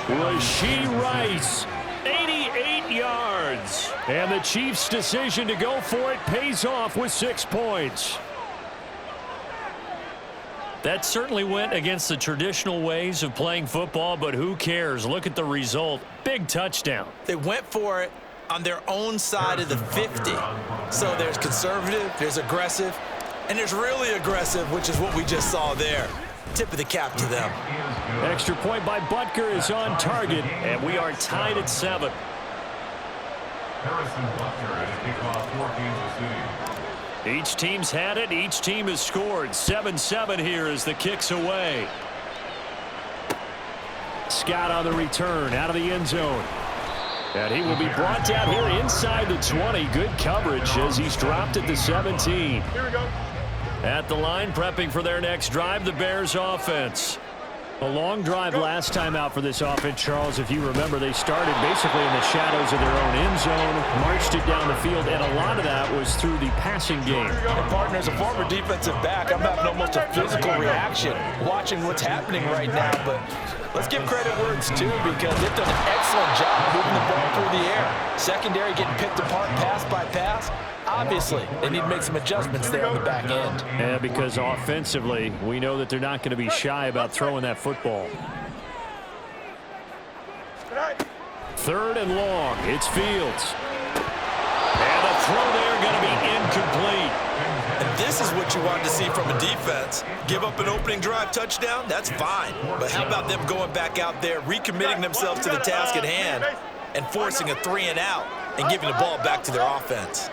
Rashee Rice, 88 yards. And the Chiefs' decision to go for it pays off with 6 points. That certainly went against the traditional ways of playing football, but who cares? Look at the result. Big touchdown. They went for it on their own side of the 50. So there's conservative, there's aggressive, and there's really aggressive, which is what we just saw there. Tip of the cap to them. Extra point by Butker is on target, and we are tied at 7. Each team's had it. Each team has scored. 7-7 here as the kick's away. Scott on the return out of the end zone. And he will be brought down here inside the 20. Good coverage as he's dropped at the 17. Here we go. At the line, prepping for their next drive, the Bears offense. A long drive last time out for this offense, Charles. If you remember, they started basically in the shadows of their own end zone, marched it down the field, and a lot of that was through the passing game. And partner, as a former defensive back, I'm having almost a physical reaction watching what's happening right now. But let's give credit where it's due, because they've done an excellent job moving the ball through the air. Secondary getting picked apart pass by pass. Obviously, they need to make some adjustments there on the back end. Yeah, because offensively, we know that they're not going to be shy about throwing that football. 3rd and long. It's Fields. And the throw there going to be incomplete. And this is what you wanted to see from a defense. Give up an opening drive touchdown, that's fine. But how about them going back out there, recommitting themselves to the task at hand, and forcing a 3-and-out and giving the ball back to their offense.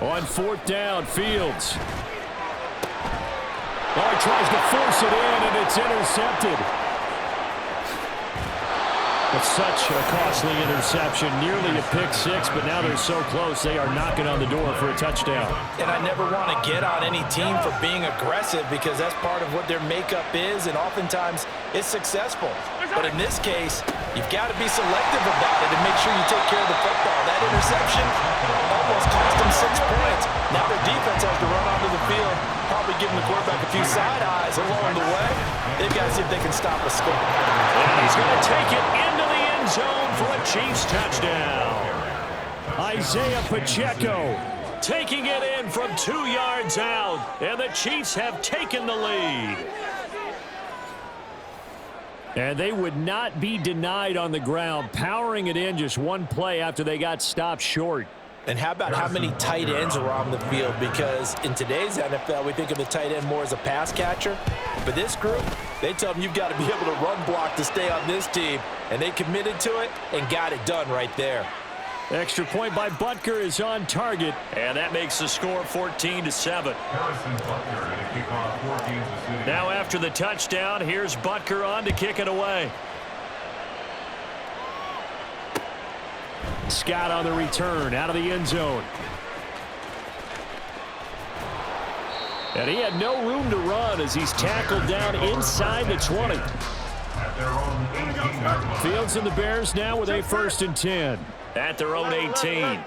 On 4th down, Fields. Oh, he tries to force it in, and it's intercepted. It's such a costly interception, nearly a pick six, but now they're so close they are knocking on the door for a touchdown. And I never want to get on any team for being aggressive, because that's part of what their makeup is, and oftentimes it's successful. But in this case, you've got to be selective about it and make sure you take care of the football. That interception almost cost them 6 points. Now their defense has to run onto the field, probably giving the quarterback a few side eyes along the way. They've got to see if they can stop a score. And he's going to take it into the end zone for a Chiefs touchdown. Isaiah Pacheco taking it in from 2 yards out, and the Chiefs have taken the lead. And they would not be denied on the ground, powering it in just one play after they got stopped short. And how about how many tight ends are on the field? Because in today's NFL, we think of the tight end more as a pass catcher. But this group, they tell them you've got to be able to run block to stay on this team. And they committed to it and got it done right there. Extra point by Butker is on target, and that makes the score 14-7. Now after the touchdown, here's Butker on to kick it away. Scott on the return out of the end zone. And he had no room to run as he's tackled down inside the 20. Fields and the Bears now with a 1st and 10 at their own 18.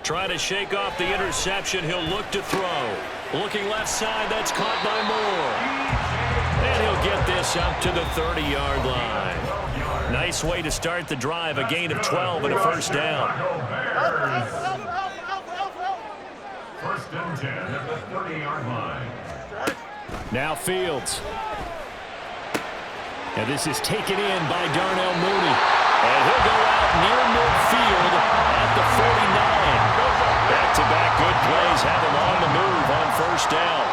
Trying to shake off the interception. He'll look to throw. Looking left side, that's caught by Moore. And he'll get this up to the 30-yard line. Nice way to start the drive, a gain of 12 and a 1st down. 1st and 10 at the 30-yard line. Now Fields. And this is taken in by Darnell Mooney. And he'll go out near midfield at the 49. Back-to-back good plays have him on the move on 1st down.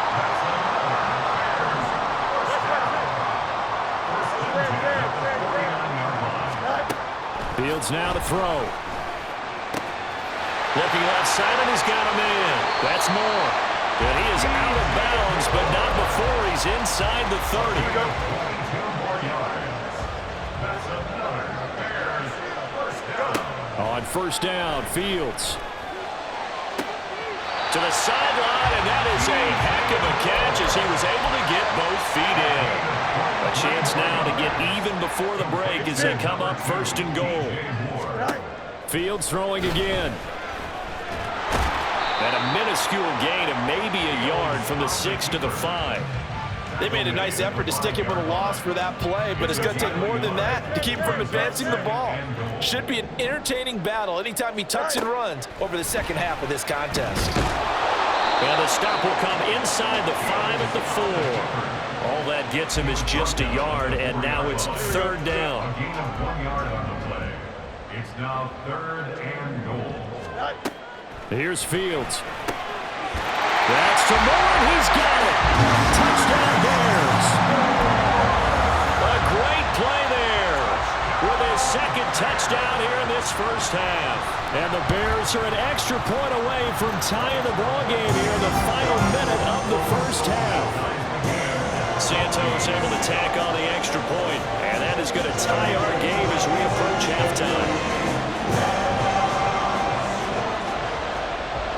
Fields now to throw. Looking left side, and he's got him in. That's Moore. And he is out of bounds, but not before he's inside the 30. On 1st down, Fields. To the sideline, and that is a heck of a catch as he was able to get both feet in. A chance now to get even before the break as they come up 1st and goal. Fields throwing again. And a minuscule gain of maybe a yard from the 6 to the 5. They made a nice effort to stick him with a loss for that play, but it's going to take more than that to keep him from advancing the ball. Should be an entertaining battle anytime he tucks and runs over the second half of this contest. And the stop will come inside the 5 at the 4. All that gets him is just a yard, and now it's third down. A gain of 1 yard on the play. It's now 3rd and goal. Here's Fields. That's to Moore, and he's got it. Touchdown Bears. A great play there with his second touchdown here in this first half. And the Bears are an extra point away from tying the ball game here in the final minute of the first half. Santos able to tack on the extra point, and that is going to tie our game as we approach halftime.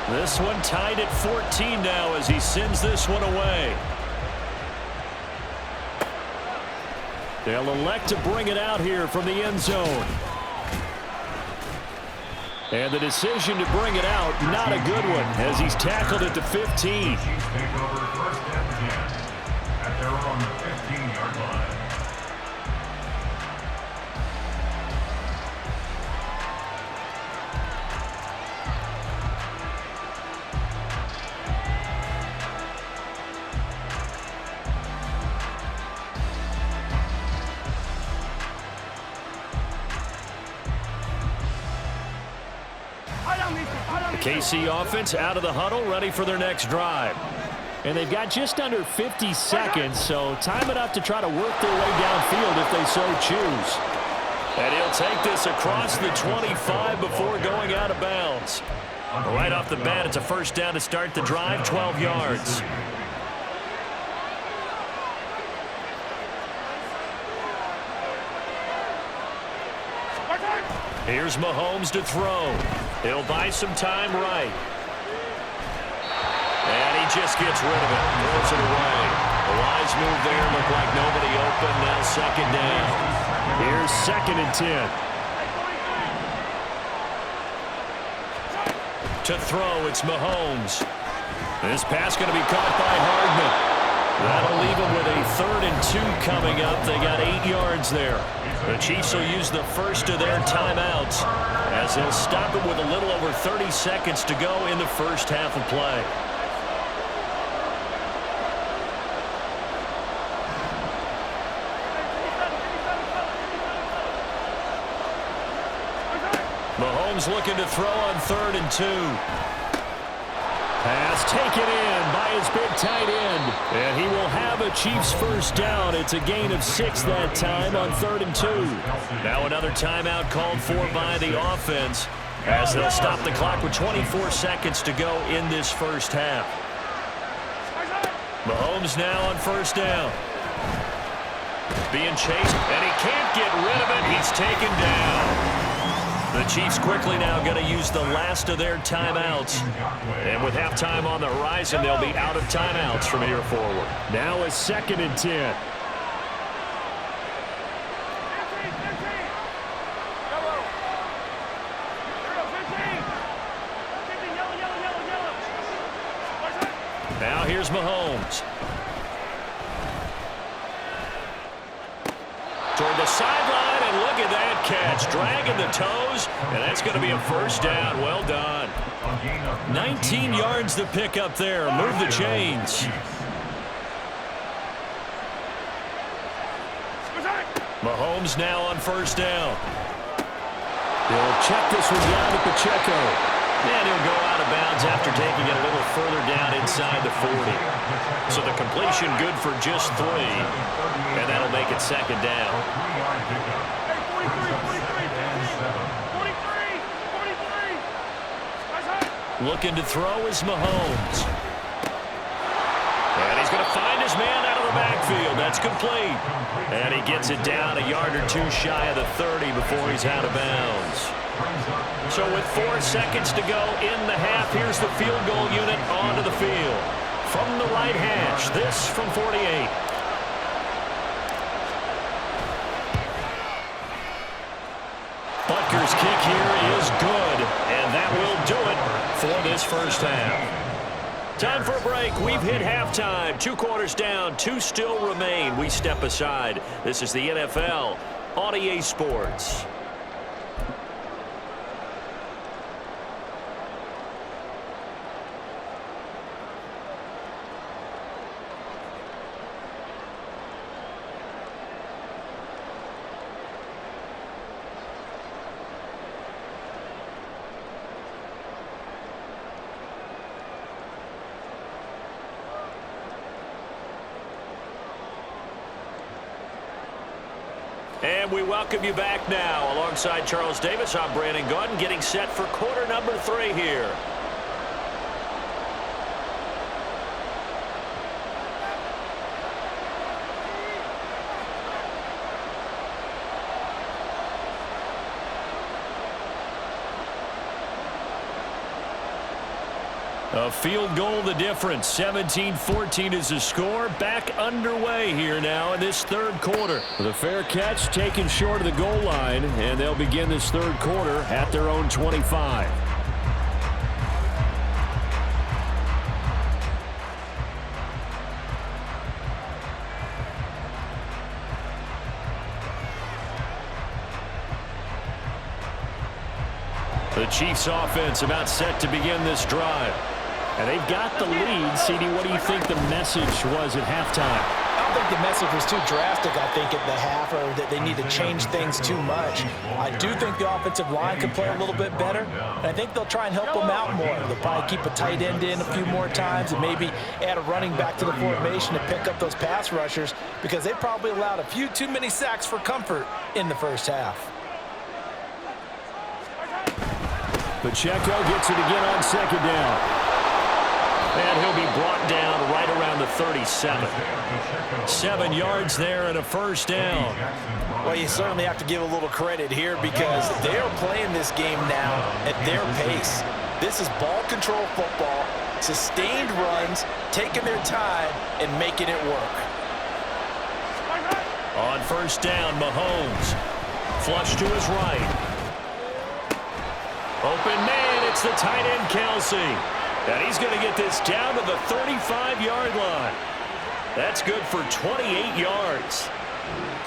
This one tied at 14 now as he sends this one away. They'll elect to bring it out here from the end zone. And the decision to bring it out, not a good one, as he's tackled at the 15. Chiefs take over 1st and 10 at their own 15-yard line. The KC offense out of the huddle, ready for their next drive. And they've got just under 50 seconds, so time enough to try to work their way downfield if they so choose. And he'll take this across the 25 before going out of bounds. Right off the bat, it's a first down to start the drive, 12 yards. Here's Mahomes to throw. He'll buy some time right. And he just gets rid of it. Throws it away. A wise move there. Looked like nobody open. Now second down. Here's 2nd and 10. To throw, it's Mahomes. This pass going to be caught by Hardman. That'll leave them with a 3rd and 2 coming up. They got 8 yards there. The Chiefs will use the first of their timeouts as they'll stop it with a little over 30 seconds to go in the first half of play. Mahomes looking to throw on 3rd and 2. Pass taken in by his big tight end. And he will have a Chiefs first down. It's a gain of 6 that time on 3rd and 2. Now another timeout called for by the offense as they'll stop the clock with 24 seconds to go in this first half. Mahomes now on first down. Being chased, and he can't get rid of it. He's taken down. The Chiefs quickly now going to use the last of their timeouts. And with halftime on the horizon, they'll be out of timeouts from here forward. Now a 2nd and 10. Now here's Mahomes. Toward the sideline, and look at that catch. Dragging the toes, and that's going to be a first down. Well done. 19 yards to pick up there. Move the chains. Mahomes now on first down. They'll check this one down at Pacheco. And he'll go out of bounds after taking it a little further down inside the 40. So the completion good for just 3. And that'll make it second down. Looking to throw is Mahomes. And he's going to find his man out of the backfield. That's complete. And he gets it down a yard or 2 shy of the 30 before he's out of bounds. So with 4 seconds to go in the half, here's the field goal unit onto the field. From the right hash, this from 48. Butker's kick here is good, and that will do it for this first half. Time for a break. We've hit halftime. 2 quarters down. 2 still remain. We step aside. This is the NFL on EA Sports. And we welcome you back now. Alongside Charles Davis, I'm Brandon Gaudin, getting set for quarter number 3 here. A field goal the difference. 17-14 is the score. Back underway here now in this third quarter. The fair catch taken short of the goal line, and they'll begin this third quarter at their own 25. The Chiefs offense about set to begin this drive. And they've got the lead. CD, what do you think the message was at halftime? I don't think the message was too drastic, I think, at the half, or that they need to change things too much. I do think the offensive line can play a little bit better, and I think they'll try and help them out more. They'll probably keep a tight end in a few more times and maybe add a running back to the formation to pick up those pass rushers, because they probably allowed a few too many sacks for comfort in the first half. Pacheco gets it again on second down. And he'll be brought down right around the 37. 7 yards there and a first down. Well, you certainly have to give a little credit here, because they're playing this game now at their pace. This is ball control football, sustained runs, taking their time and making it work. On first down, Mahomes. Flush to his right. Open man, it's the tight end, Kelsey. And he's going to get this down to the 35-yard line. That's good for 28 yards.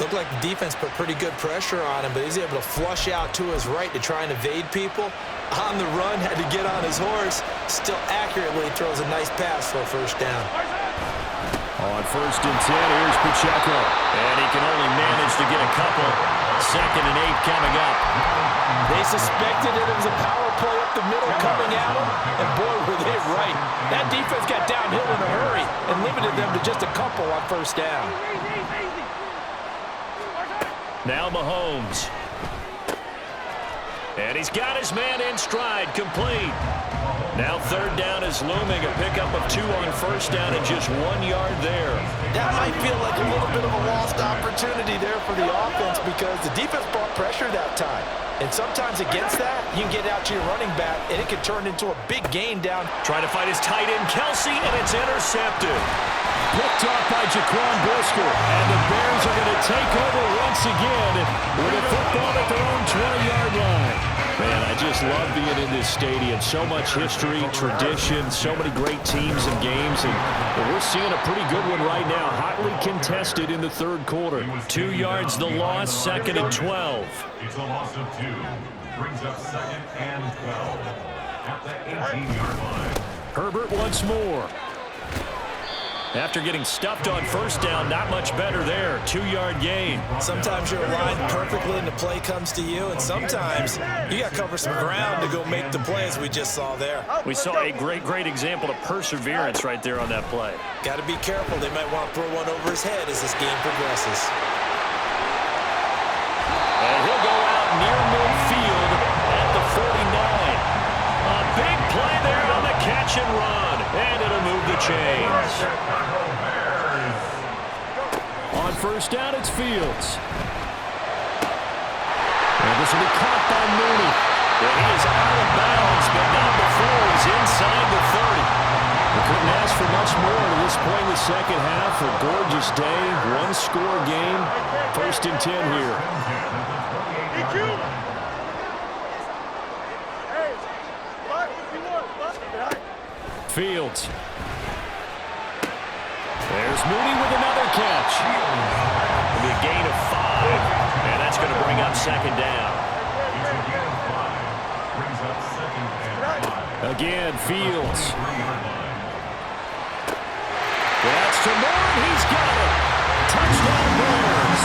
Looked like the defense put pretty good pressure on him, but he's able to flush out to his right to try and evade people. On the run, had to get on his horse. Still accurately throws a nice pass for a first down. On first and 10, here's Pacheco. And he can only manage to get a couple. 2nd and 8 coming up. They suspected it was a power play up the middle coming at them, and boy, were they right. That defense got downhill in a hurry and limited them to just a couple on first down. Now Mahomes. And he's got his man in stride, complete. Now third down is looming, a pickup of 2 on first down and just 1 yard there. That might feel like a little bit of a lost opportunity there for the offense, because the defense brought pressure that time. And sometimes against that, you can get out to your running back, and it can turn into a big gain down. Trying to find his tight end, Kelsey, and it's intercepted. Picked off by Jaquan Brisker, and the Bears are going to take over once again with a football at their own 20-yard line. Man, I just love being in this stadium. So much history, tradition, so many great teams and games, and we're seeing a pretty good one right now, hotly contested in the third quarter. 2 yards the loss, 2nd and 12. It's a loss of 2. Brings up 2nd and 12 at the 18-yard line. Herbert once more. After getting stuffed on first down, not much better there. 2-yard gain. Sometimes you're aligned perfectly and the play comes to you, and sometimes you got to cover some ground to go make the play, as we just saw there. We saw a great example of perseverance right there on that play. Got to be careful. They might want to throw one over his head as this game progresses. And he'll go out near midfield at the 49. A big play there on the catch and run. And it'll move the chains. On first down, it's Fields. And this will be caught by Mooney. And he is out of bounds, but not before he's inside the 30. We couldn't ask for much more at this point in the second half. A gorgeous day, 1-score game. 1st and 10 here. Fields. There's Mooney with another catch. It'll be a gain of 5, and that's going to bring up second down. Again, Fields. That's to Moore, and he's got it. Touchdown Bears.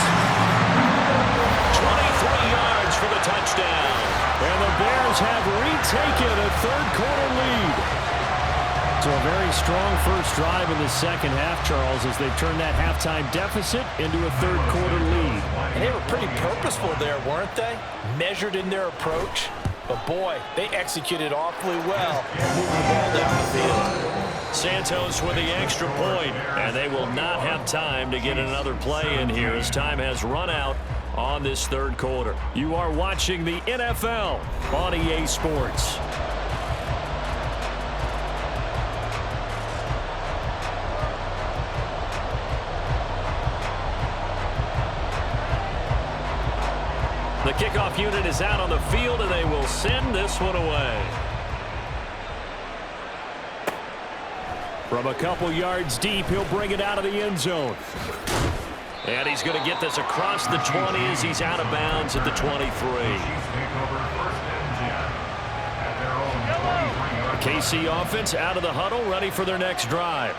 23 yards for the touchdown. And the Bears have retaken a third-quarter lead. So a very strong first drive in the second half, Charles, as they've turned that halftime deficit into a third-quarter lead. And they were pretty purposeful there, weren't they? Measured in their approach. But, boy, they executed awfully well moving the ball down the field. Santos with the extra point, and they will not have time to get another play in here as time has run out on this third quarter. You are watching the NFL on EA Sports. The kickoff unit is out on the field, and they will send this one away. From a couple yards deep, he'll bring it out of the end zone. And he's going to get this across the 20 as he's out of bounds at the 23. The KC offense out of the huddle, ready for their next drive.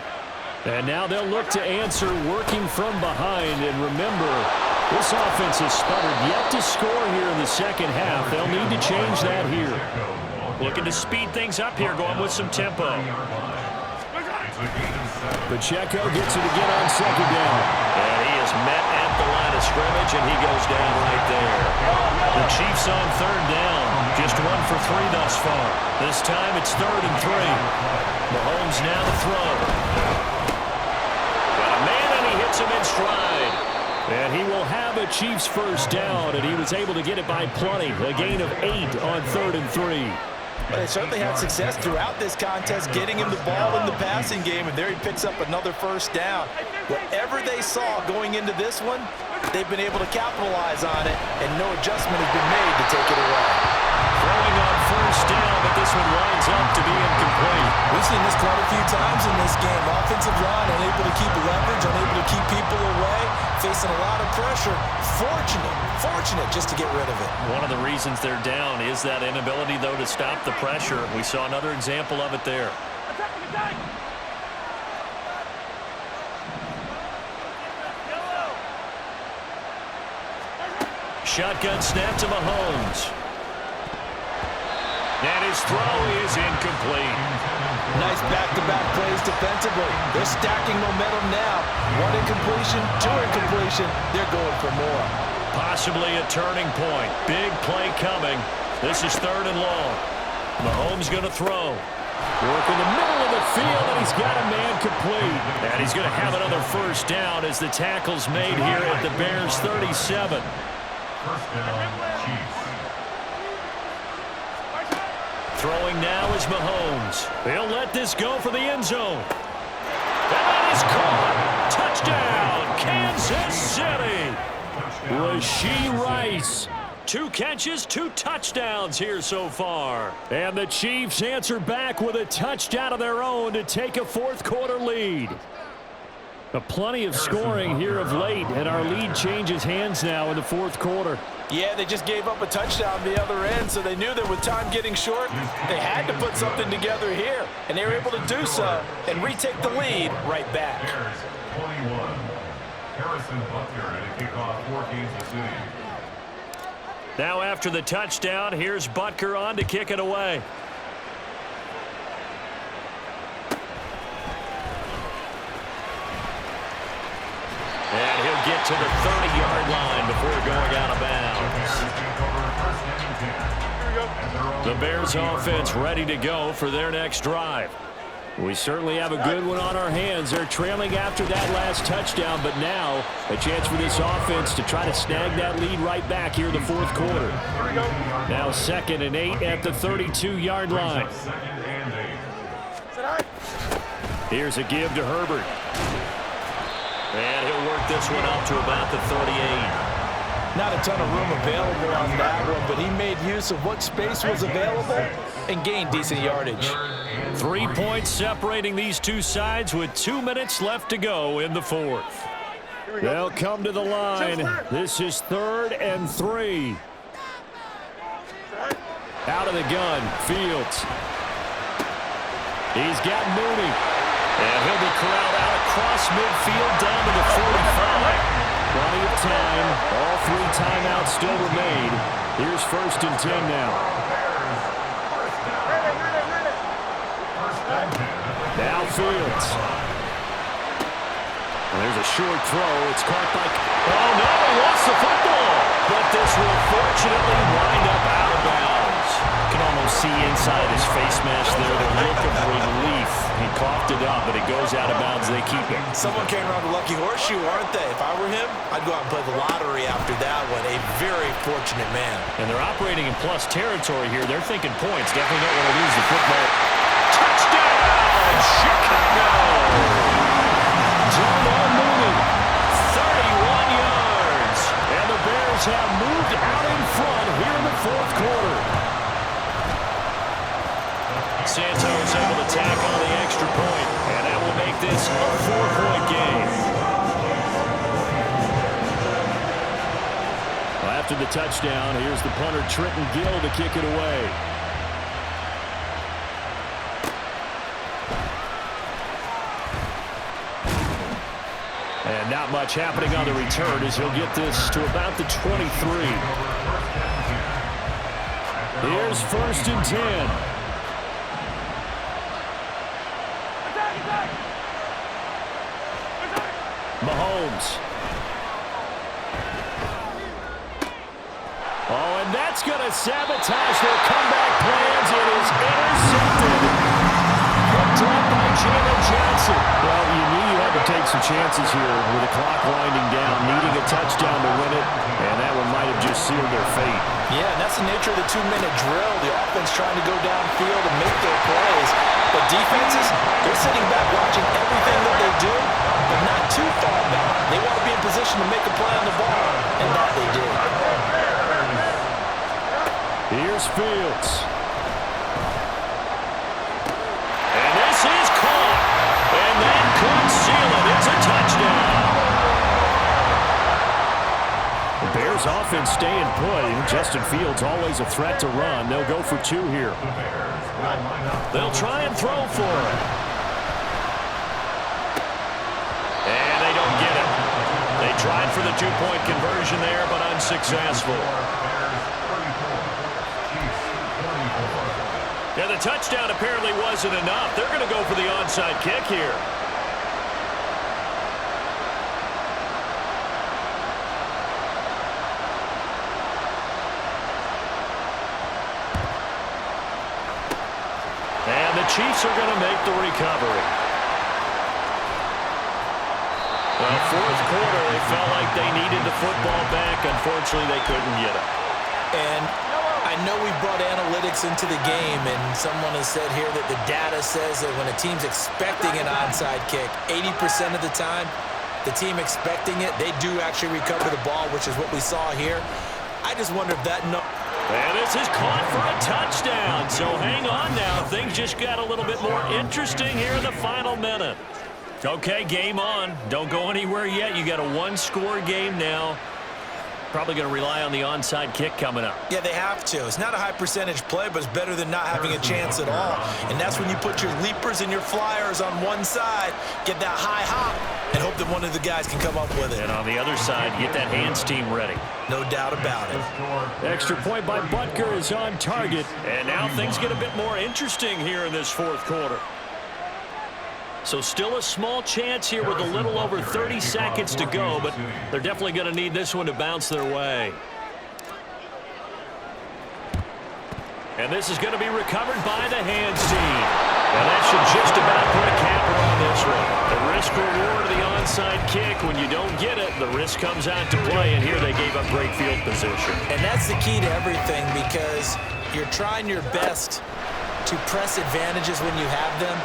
And now they'll look to answer working from behind. And remember, this offense has sputtered yet to score here in the second half. They'll need to change that here. Looking to speed things up here, going with some tempo. Pacheco gets it again on second down. And he is met at the line of scrimmage, and he goes down right there. The Chiefs on third down. Just 1 for 3 thus far. This time it's 3rd and 3. Mahomes now to throw. Got a man, and he hits him in stride. And he will have a Chiefs first down, and he was able to get it by plenty. A gain of 8 on 3rd and 3. But they certainly had success throughout this contest, getting him the ball in the passing game, and there he picks up another first down. Whatever they saw going into this one, they've been able to capitalize on it, and no adjustment has been made to take it away. Throwing on first down, but this one winds up to be incomplete. We've seen this quite a few times in this game. Offensive line unable to keep leverage, unable to keep people away, facing a lot of pressure. Fortunate just to get rid of it. One of the reasons they're down is that inability, though, to stop the pressure. We saw another example of it there. Shotgun snap to Mahomes. And his throw is incomplete. Nice back-to-back plays defensively. They're stacking momentum now. 1 incompletion, 2 incompletion. They're going for more. Possibly a turning point. Big play coming. This is 3rd and long. Mahomes going to throw. Work in the middle of the field, and he's got a man complete. And he's going to have another first down as the tackle's made here at the Bears' 37. First down, Chiefs. Throwing now is Mahomes. They'll let this go for the end zone. And that is caught. Touchdown, Kansas City. Rashee Rice. 2 catches, 2 touchdowns here so far. And the Chiefs answer back with a touchdown of their own to take a fourth-quarter lead. Plenty of scoring here of late, and our lead changes hands now in the fourth quarter. Yeah, they just gave up a touchdown the other end, so they knew that with time getting short, they had to put something together here. And they were able to do so and retake the lead right back. Bears 21. Harrison Butker to kick off for Kansas City. Now after the touchdown, here's Butker on to kick it away. And he'll get to the 30-yard line before going out of bounds. The Bears offense ready to go for their next drive. We certainly have a good one on our hands. They're trailing after that last touchdown, but now a chance for this offense to try to snag that lead right back here in the fourth quarter. Now 2nd and 8 at the 32-yard line. Here's a give to Herbert. And he'll work this one up to about the 38. Not a ton of room available on that one, but he made use of what space was available and gained decent yardage. 3 points separating these two sides with 2 minutes left to go in the fourth. They'll come to the line. This is 3rd and 3. Out of the gun, Fields. He's got Mooney. And he'll be corralled out across midfield down to the 45. Plenty of time. All 3 timeouts still remain. Here's 1st and 10 now. Now Fields. And there's a short throw. It's caught by... Oh, no, he lost the football. But this will fortunately wind up out of bounds. You can almost see inside his face mask there the look of relief. He coughed it up, but it goes out of bounds. They keep it. Someone came around the lucky horseshoe, aren't they? If I were him, I'd go out and play the lottery after that one. A very fortunate man. And they're operating in plus territory here. They're thinking points. Definitely don't want to lose the football. Touchdown, Chicago! Jamal Mooney, 31 yards. And the Bears have moved out in front here in the fourth quarter. Santos able to tack on the extra point, and that will make this a 4-point game. Well, after the touchdown, here's the punter Trenton Gill to kick it away. And not much happening on the return as he'll get this to about the 23. Here's 1st and 10. Mahomes. Oh, and that's going to sabotage their comeback plans. It is intercepted. Picked up by Jalen Johnson. Well, you knew you had to take some chances here with the clock winding down, needing a touchdown to win it, and that one might have just sealed their fate. Yeah, and that's the nature of the 2-minute drill. The offense trying to go downfield and make their plays. But defenses, they're sitting back watching everything that they do, but not too far back. They want to be in position to make a play on the ball, and that they did. Here's Fields. And this is caught. And that could seal it. It's a touchdown. The Bears offense staying put. Justin Fields always a threat to run. They'll go for 2 here. They'll try and throw for it. And they don't get it. They tried for the 2-point conversion there, but unsuccessful. Yeah, the touchdown apparently wasn't enough. They're going to go for the onside kick here. And the Chiefs are going to make the recovery. Well, fourth quarter, they felt like they needed the football back. Unfortunately, they couldn't get it. And I know we brought analytics into the game, and someone has said here that the data says that when a team's expecting an onside kick, 80% of the time, the team expecting it, they do actually recover the ball, which is what we saw here. I just wonder if that... And this is caught for a touchdown. So hang on now. Things just got a little bit more interesting here in the final minute. Okay, game on. Don't go anywhere yet. You got a 1-score game now. Probably going to rely on the onside kick coming up. Yeah, they have to. It's not a high percentage play, but it's better than not having a chance at all. And that's when you put your leapers and your flyers on one side, get that high hop, and hope that one of the guys can come up with it. And on the other side, get that hands team ready. No doubt about it. Extra point by Butker is on target. And now things get a bit more interesting here in this fourth quarter. So still a small chance here with a little over 30 seconds to go, but they're definitely going to need this one to bounce their way. And this is going to be recovered by the hands team. And that should just about put a capper on this one. The risk-reward of the onside kick, when you don't get it, the risk comes out to play, and here they gave up great field position. And that's the key to everything, because you're trying your best to press advantages when you have them,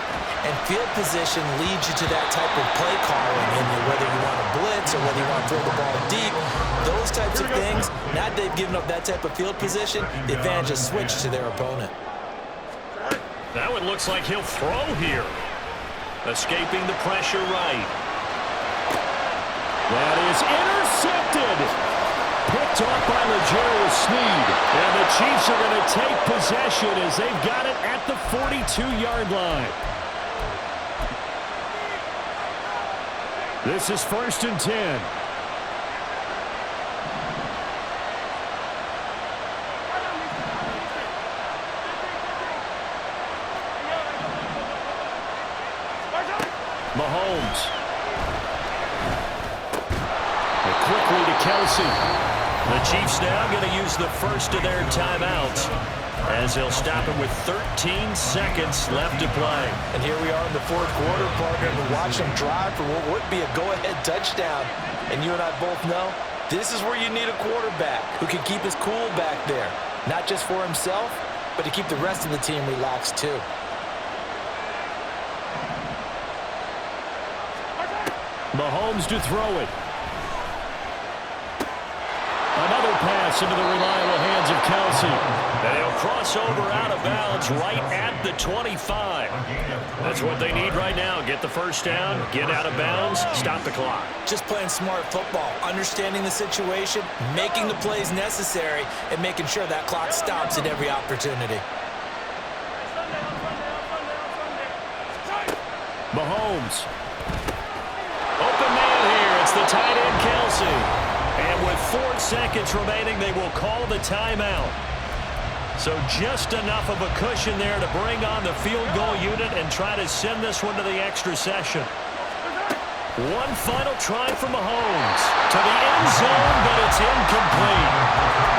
and field position leads you to that type of play calling, and whether you want to blitz or whether you want to throw the ball deep, those types of things. Now that they've given up that type of field position, the advantage is switched to their opponent. That one looks like he'll throw here. Escaping the pressure right. That is intercepted. Picked off by L'Jarius Sneed. And the Chiefs are going to take possession as they've got it at the 42-yard line. This is 1st and 10. Mahomes. And quickly to Kelsey. The Chiefs now going to use the first of their timeouts as they'll stop it with 13 seconds left to play. And here we are in the 4th quarter, partner, and watch them drive for what would be a go-ahead touchdown. And you and I both know this is where you need a quarterback who can keep his cool back there. Not just for himself, but to keep the rest of the team relaxed too. Mahomes to throw it. Another pass into the reliable hands of Kelsey. And he'll cross over out of bounds right at the 25. That's what they need right now. Get the first down, get out of bounds, stop the clock. Just playing smart football, understanding the situation, making the plays necessary, and making sure that clock stops at every opportunity. Mahomes. Open man here. It's the tight end, Kelsey. And with 4 seconds remaining, they will call the timeout. So just enough of a cushion there to bring on the field goal unit and try to send this one to the extra session. One final try from Mahomes. To the end zone, but it's incomplete.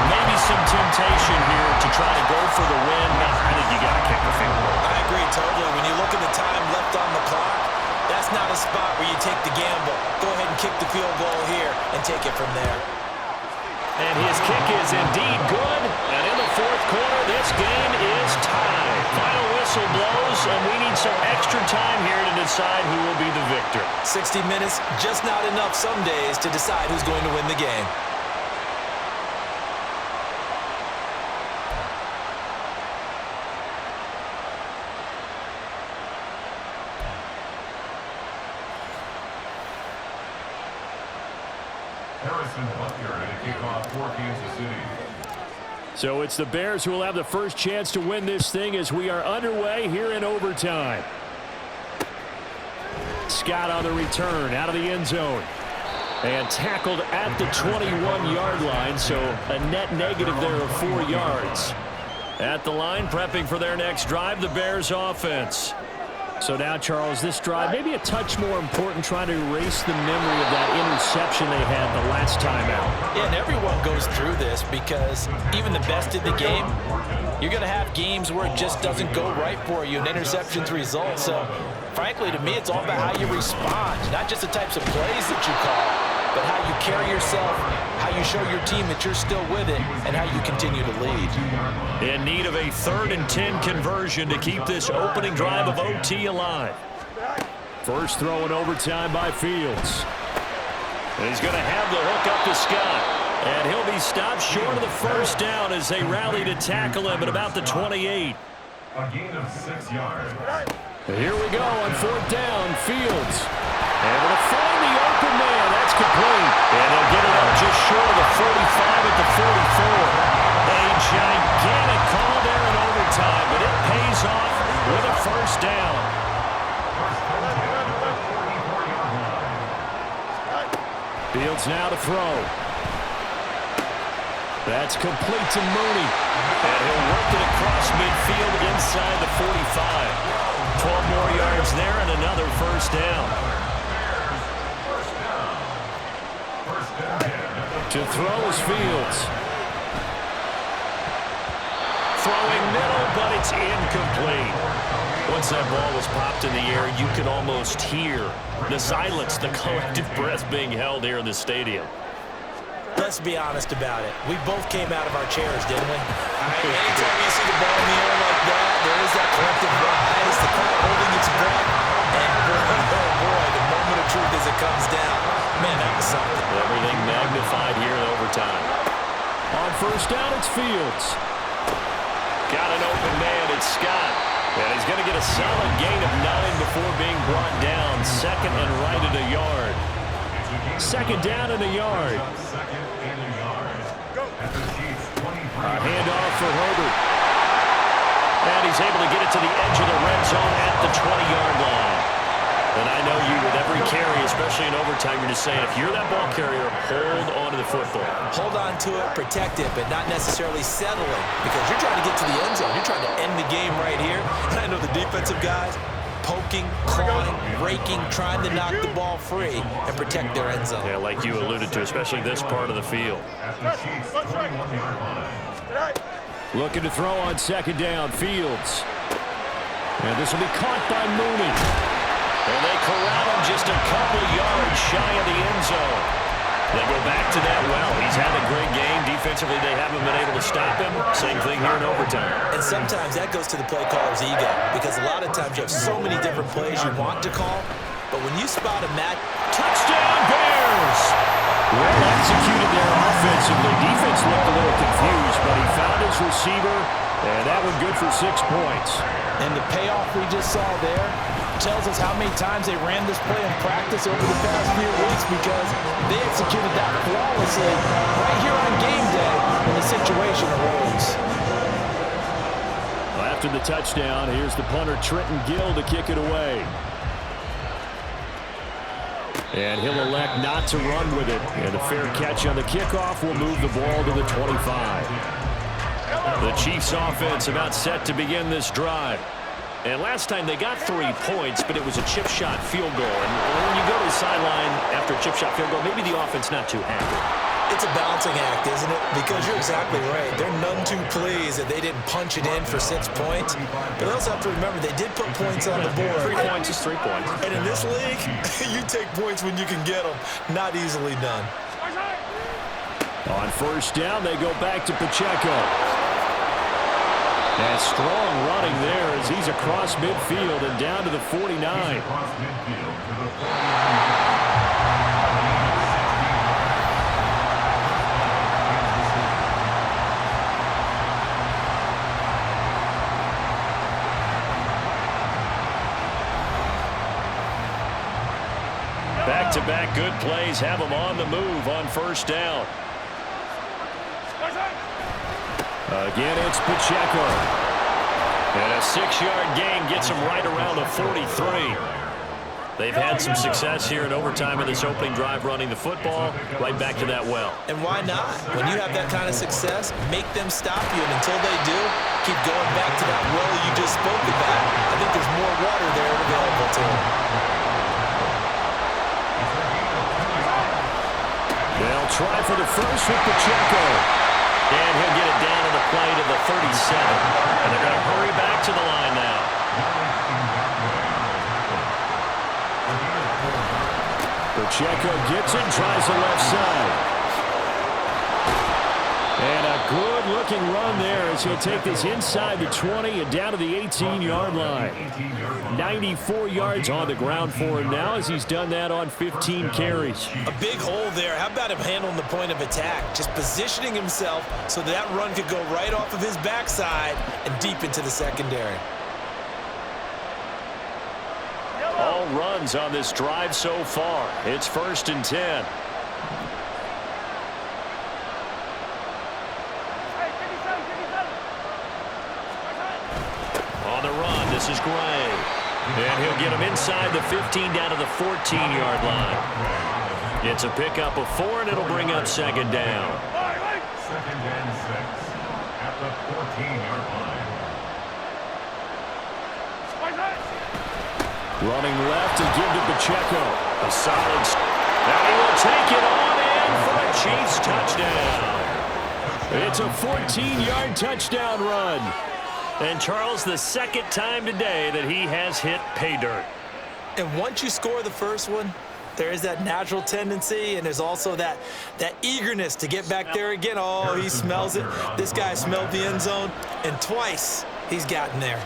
Maybe some temptation here to try to go for the win. I think you got to kick the field goal. I agree totally. When you look at the time left on the clock, that's not a spot where you take the gamble. Go ahead and kick the field goal here and take it from there. And his kick is indeed good. And in the 4th quarter, this game is tied. Final whistle blows, and we need some extra time here to decide who will be the victor. 60 minutes, just not enough some days to decide who's going to win the game. So it's the Bears who will have the first chance to win this thing as we are underway here in overtime. Scott on the return out of the end zone. And tackled at the 21-yard line, so a net negative there of 4 yards. At the line, prepping for their next drive, the Bears offense. So now, Charles, this drive maybe a touch more important, trying to erase the memory of that interception they had the last time out. Yeah, and everyone goes through this because even the best of the game, you're going to have games where it just doesn't go right for you and interceptions result. So, frankly, to me, it's all about how you respond, not just the types of plays that you call, but how you carry yourself, how you show your team that you're still with it, and how you continue to lead. In need of a 3rd and 10 conversion to keep this opening drive of OT alive. First throw in overtime by Fields. And he's going to have the hook up to Scott. And he'll be stopped short of the first down as they rally to tackle him at about the 28. A gain of 6 yards. Here we go on 4th down, Fields. Able to find the open man. That's complete. And they'll get it up just short of the 45 at the 44. A gigantic call there in overtime, but it pays off with a first down. Fields now to throw. That's complete to Mooney. And he'll work it across midfield inside the 45. 12 more yards there and another first down. To throw is Fields. Throwing middle, but it's incomplete. Once that ball was popped in the air, you could almost hear the silence, the collective breath being held here in the stadium. Let's be honest about it. We both came out of our chairs, didn't we? Anytime you see the ball in the air like that, there is that collective rise, the crowd holding its breath, and boy, oh boy, the moment of truth as it comes down. Man, that was something. Everything magnified here in overtime. On first down, it's Fields. Got an open man, it's Scott. And he's going to get a solid gain of 9 before being brought down. Second and right at a yard. Second down and a yard. A handoff for Herbert. And he's able to get it to the edge of the red zone at the 20-yard line. And I know you, with every carry, especially in overtime, you're just saying, if you're that ball carrier, hold on to the football. Hold on to it, protect it, but not necessarily settling, because you're trying to get to the end zone. You're trying to end the game right here. And I know the defensive guys poking, clawing, raking, trying to knock the ball free and protect their end zone. Yeah, like you alluded to, especially this part of the field. Looking to throw on second down, Fields. And this will be caught by Mooney. And they corral him just a couple yards shy of the end zone. They go back to that well. He's had a great game. Defensively, they haven't been able to stop him. Same thing here in overtime. And sometimes that goes to the play caller's ego, because a lot of times you have so many different plays you want to call, but when you spot a match, touchdown Bears! Well executed there offensively. Defense looked a little confused, but he found his receiver, and that one good for 6 points. And the payoff we just saw there tells us how many times they ran this play in practice over the past few weeks, because they executed that flawlessly right here on game day when the situation arose. Well, after the touchdown, here's the punter Trenton Gill to kick it away. And he'll elect not to run with it. And a fair catch on the kickoff will move the ball to the 25. The Chiefs offense about set to begin this drive. And last time they got 3 points, but it was a chip shot field goal. And when you go to the sideline after a chip shot field goal, maybe the offense not too happy. It's a balancing act, isn't it? Because you're exactly right. They're none too pleased that they didn't punch it in for 6 points. But they also have to remember they did put points on the board. 3 points is 3 points. And in this league, you take points when you can get them. Not easily done. On first down, they go back to Pacheco. And strong running there as he's across midfield and down to the 49. Back-to-back good plays have them on the move on first down. Again, it's Pacheco. And a 6-yard gain gets him right around the 43. They've had some success here in overtime in this opening drive running the football right back to that well. And why not? When you have that kind of success, make them stop you. And until they do, keep going back to that well you just spoke about. I think there's more water there available to them. They'll try for the first with Pacheco. And he'll get it down to the play to the 37. And they're going to hurry back to the line now. Pacheco gets it, tries the left side. And a good-looking run there as he'll take this inside the 20 and down to the 18-yard line. 94 yards on the ground for him now as he's done that on 15 carries. A big hole there. How about him handling the point of attack? Just positioning himself so that run could go right off of his backside and deep into the secondary. All runs on this drive so far. It's 1st and 10. This is Gray. And he'll get him inside the 15 down to the 14-yard line. It's a pickup of 4, and it'll bring up 2nd down. 2nd and 6 at the 14-yard line. Running left to give to Pacheco. A solid. Now he will take it on in for a Chiefs touchdown. It's a 14-yard touchdown run. And Charles, the second time today that he has hit pay dirt. And once you score the first one, There is that natural tendency, and there's also that eagerness to get back there again. Oh, he smells it. This guy smelled the end zone, and twice he's gotten there.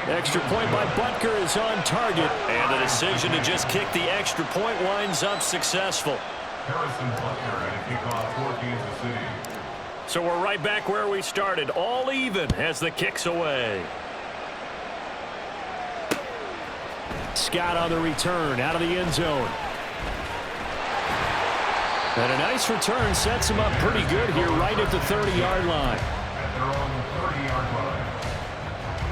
Extra point by Butker is on target. And the decision to just kick the extra point winds up successful. Harrison Butker and a kickoff for Kansas City. So we're right back where we started, all even as the kick's away. Scott on the return, out of the end zone. And a nice return sets him up pretty good here right at the 30-yard line. At their own 30-yard line.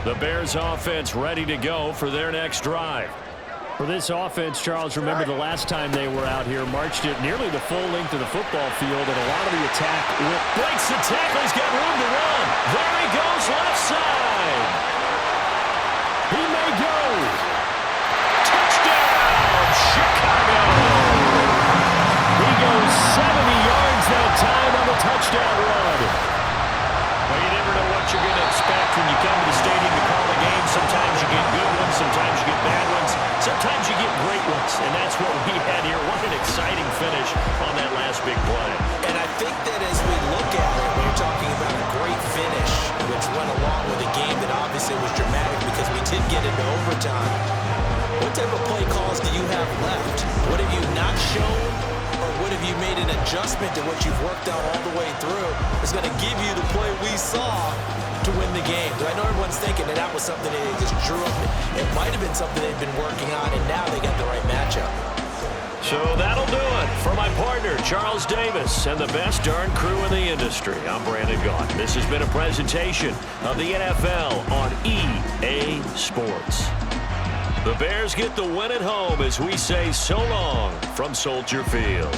The Bears offense ready to go for their next drive. For this offense, Charles, remember the last time they were out here, marched it nearly the full length of the football field, and a lot of the attack Breaks the tackle. He's got room to run. There he goes, left side. He may go. Touchdown, Chicago. He goes 70 yards that time on the touchdown run. Well, you never know what you're going to expect when you come to the stadium to call a game. Sometimes you get good ones, sometimes you get bad ones, sometimes you get great ones, and that's what we had here. What an exciting finish on that last big play. And I think that as we look at it, when you're talking about a great finish, which went along with a game that obviously was dramatic because we did get into overtime, what type of play calls do you have left? What have you not shown, or what have you made an adjustment to what you've worked out all the way through is going to give you the play we saw to win the game? I know everyone's thinking that was something that they just drew up. It might have been something they've been working on, and now they got the right matchup. So that'll do it for my partner, Charles Davis, and the best darn crew in the industry. I'm Brandon Gaughan. This has been a presentation of the NFL on EA Sports. The Bears get the win at home as we say so long from Soldier Field.